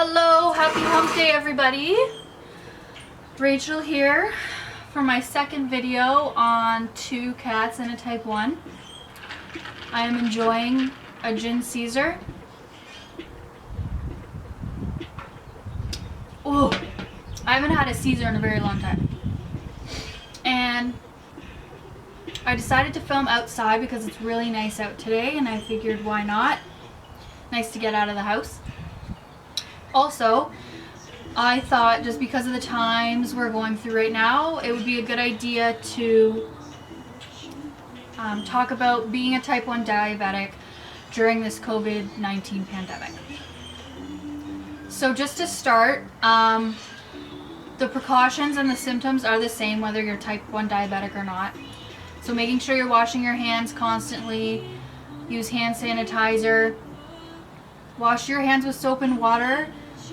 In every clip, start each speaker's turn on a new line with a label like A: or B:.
A: Hello, happy hump day everybody. Rachel here for my second video on 2 cats and a type 1. I am enjoying a gin Caesar. Oh, I haven't had a Caesar in a very long time. And I decided to film outside because it's really nice out today and I figured why not? Nice to get out of the house. Also, I thought just because of the times we're going through right now, it would be a good idea to talk about being a type 1 diabetic during this COVID-19 pandemic. So just to start, the precautions and the symptoms are the same whether you're type 1 diabetic or not. So making sure you're washing your hands constantly, use hand sanitizer, wash your hands with soap and water.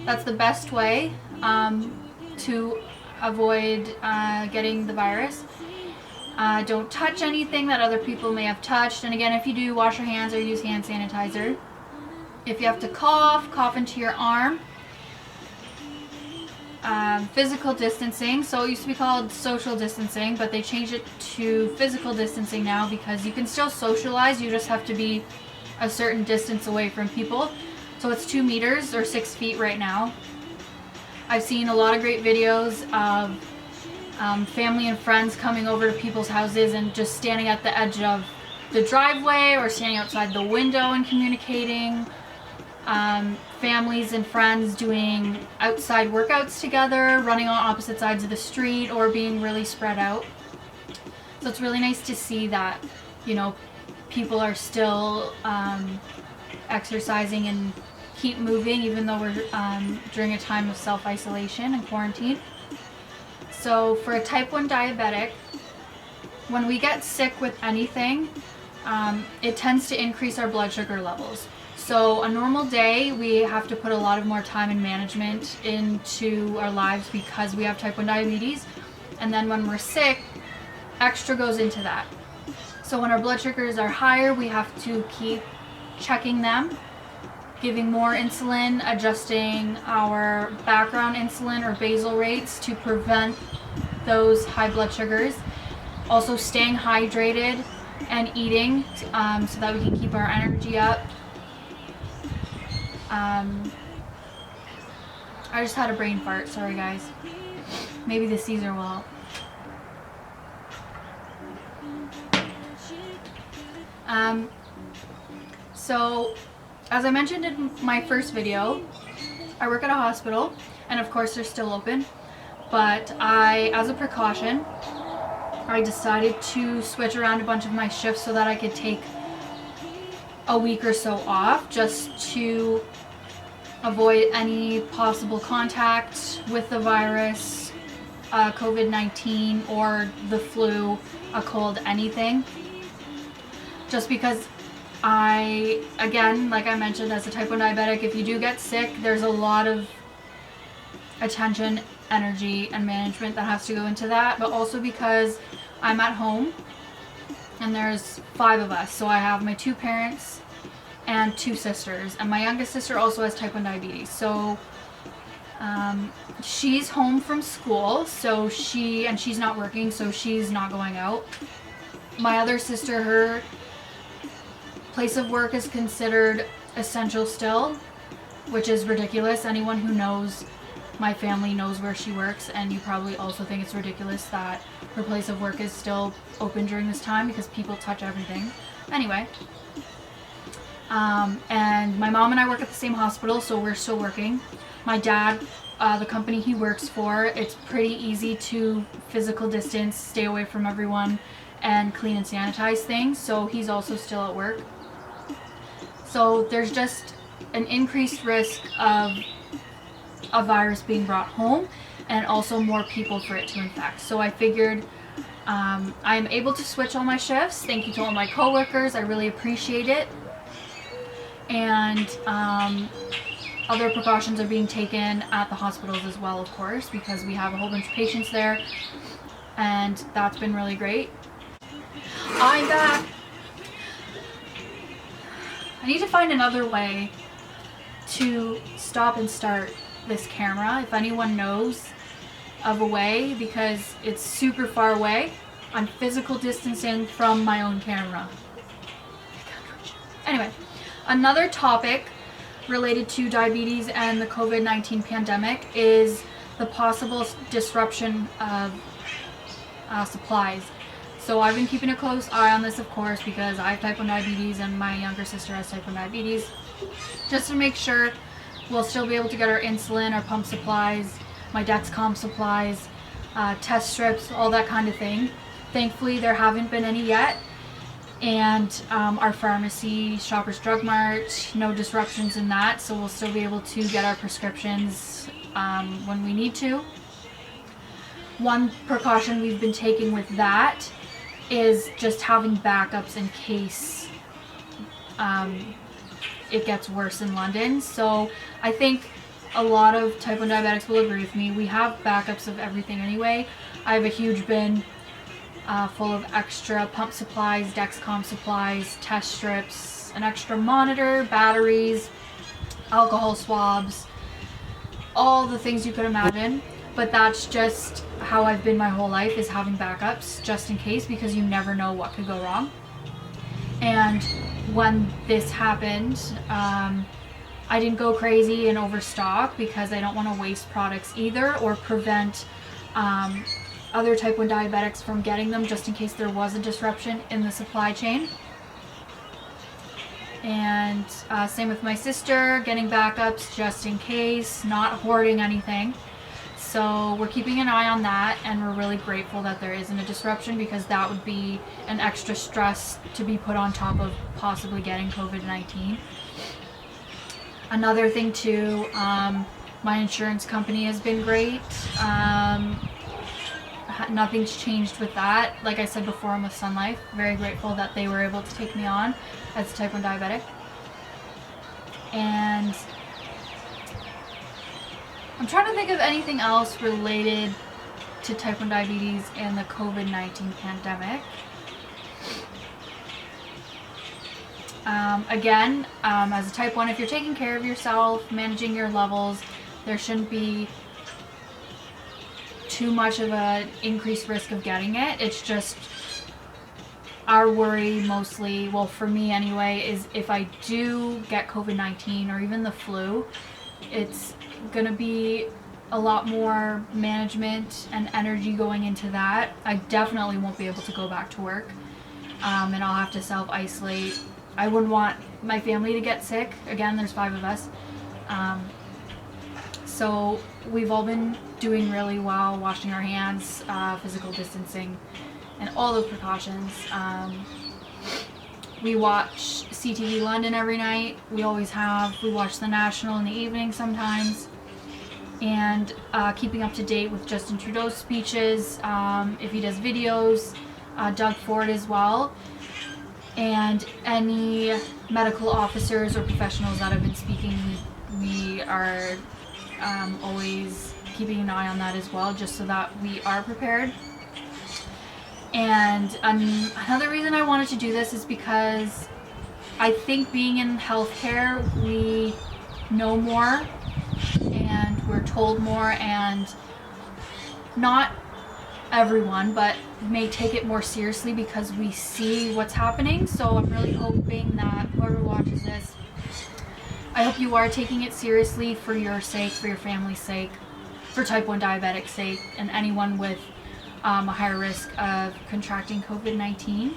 A: That's the best way to avoid getting the virus. Don't touch anything that other people may have touched. And again, if you do, wash your hands or use hand sanitizer. If you have to cough, cough into your arm. Physical distancing. So it used to be called social distancing, but they changed it to physical distancing now because you can still socialize. You just have to be a certain distance away from people. So it's 2 meters or 6 feet right now. I've seen a lot of great videos of family and friends coming over to people's houses and just standing at the edge of the driveway or standing outside the window and communicating. Families and friends doing outside workouts together, running on opposite sides of the street, or being really spread out. So it's really nice to see that, you know, people are still exercising and keep moving even though we're during a time of self-isolation and quarantine. So for a type 1 diabetic, when we get sick with anything, it tends to increase our blood sugar levels. So a normal day, we have to put a lot of more time and management into our lives because we have type 1 diabetes. And then when we're sick, extra goes into that. So when our blood sugars are higher, we have to keep checking them, giving more insulin, adjusting our background insulin or basal rates to prevent those high blood sugars. Also staying hydrated and eating so that we can keep our energy up. I just had a brain fart, sorry guys. Maybe the Caesar will help. So, as I mentioned in my first video, I work at a hospital, and of course they're still open, but as a precaution, I decided to switch around a bunch of my shifts so that I could take a week or so off just to avoid any possible contact with the virus, COVID-19 or the flu, a cold, anything. Just because again, like I mentioned, as a type 1 diabetic, if you do get sick, there's a lot of attention, energy, and management that has to go into that, but also because I'm at home and there's 5 of us. So I have my 2 parents and 2 sisters, and my youngest sister also has type 1 diabetes. So she's home from school, so she's not working, so she's not going out. My other sister, her place of work is considered essential still, which is ridiculous. Anyone who knows my family knows where she works, and you probably also think it's ridiculous that her place of work is still open during this time because people touch everything. Anyway, and my mom and I work at the same hospital, so we're still working. My dad, the company he works for, it's pretty easy to physical distance, stay away from everyone, and clean and sanitize things, so he's also still at work. So there's just an increased risk of a virus being brought home and also more people for it to infect. So I figured I'm able to switch all my shifts. Thank you to all my coworkers. I really appreciate it. And other precautions are being taken at the hospitals as well, of course, because we have a whole bunch of patients there, and that's been really great. I'm back. I need to find another way to stop and start this camera. If anyone knows of a way, because it's super far away, I'm physical distancing from my own camera. Anyway, another topic related to diabetes and the COVID-19 pandemic is the possible disruption of supplies. So I've been keeping a close eye on this, of course, because I have type 1 diabetes and my younger sister has type 1 diabetes, just to make sure we'll still be able to get our insulin, our pump supplies, my Dexcom supplies, test strips, all that kind of thing. Thankfully, there haven't been any yet. And our pharmacy, Shoppers Drug Mart, no disruptions in that, so we'll still be able to get our prescriptions when we need to. One precaution we've been taking with that is just having backups in case it gets worse in London. So I think a lot of type 1 diabetics will agree with me. We have backups of everything anyway. I have a huge bin full of extra pump supplies, Dexcom supplies, test strips, an extra monitor, batteries, alcohol swabs, all the things you could imagine. But that's just how I've been my whole life, is having backups just in case, because you never know what could go wrong. And when this happened, I didn't go crazy and overstock, because I don't want to waste products either, or prevent other type 1 diabetics from getting them, just in case there was a disruption in the supply chain. And same with my sister, getting backups just in case, not hoarding anything. So we're keeping an eye on that, and we're really grateful that there isn't a disruption, because that would be an extra stress to be put on top of possibly getting COVID-19. Another thing too, my insurance company has been great. Nothing's changed with that. Like I said before, I'm with Sun Life. Very grateful that they were able to take me on as a type 1 diabetic. And I'm trying to think of anything else related to type 1 diabetes and the COVID-19 pandemic. Again, as a type 1, if you're taking care of yourself, managing your levels, there shouldn't be too much of an increased risk of getting it. It's just our worry mostly, well for me anyway, is if I do get COVID-19 or even the flu, it's gonna be a lot more management and energy going into that. I definitely won't be able to go back to work, and I'll have to self-isolate. I wouldn't want my family to get sick. Again, there's 5 of us. So we've all been doing really well, washing our hands, physical distancing, and all those precautions. We watch CTV London every night. We always have. We watch the National in the evening sometimes. And keeping up to date with Justin Trudeau's speeches, if he does videos, Doug Ford as well, and any medical officers or professionals that have been speaking, we are always keeping an eye on that as well, just so that we are prepared. And another reason I wanted to do this is because I think being in healthcare, we know more and we're told more, and not everyone, but may take it more seriously because we see what's happening. So I'm really hoping that whoever watches this, I hope you are taking it seriously for your sake, for your family's sake, for type 1 diabetic sake, and anyone with a higher risk of contracting COVID-19.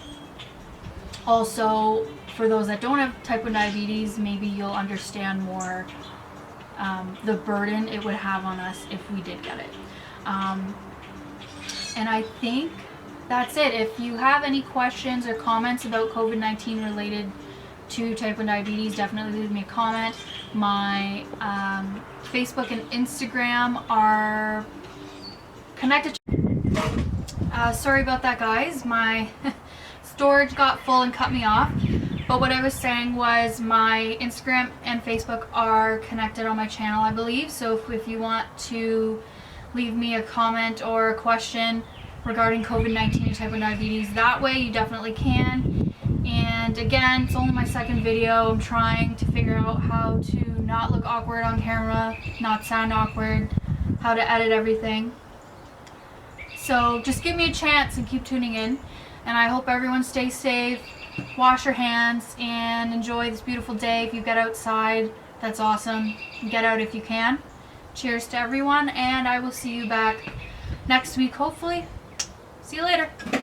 A: Also, for those that don't have type 1 diabetes, maybe you'll understand more the burden it would have on us if we did get it. And I think that's it. If you have any questions or comments about COVID-19 related to type 1 diabetes, definitely leave me a comment. My Facebook and Instagram are connected. Sorry about that, guys. My storage got full and cut me off. But what I was saying was my Instagram and Facebook are connected on my channel, I believe. So if you want to leave me a comment or a question regarding COVID-19 and type 1 diabetes, that way you definitely can. And again, it's only my second video. I'm trying to figure out how to not look awkward on camera, not sound awkward, how to edit everything. So just give me a chance and keep tuning in. And I hope everyone stays safe, wash your hands, and enjoy this beautiful day. If you get outside, that's awesome. Get out if you can. Cheers to everyone, and I will see you back next week, hopefully. See you later.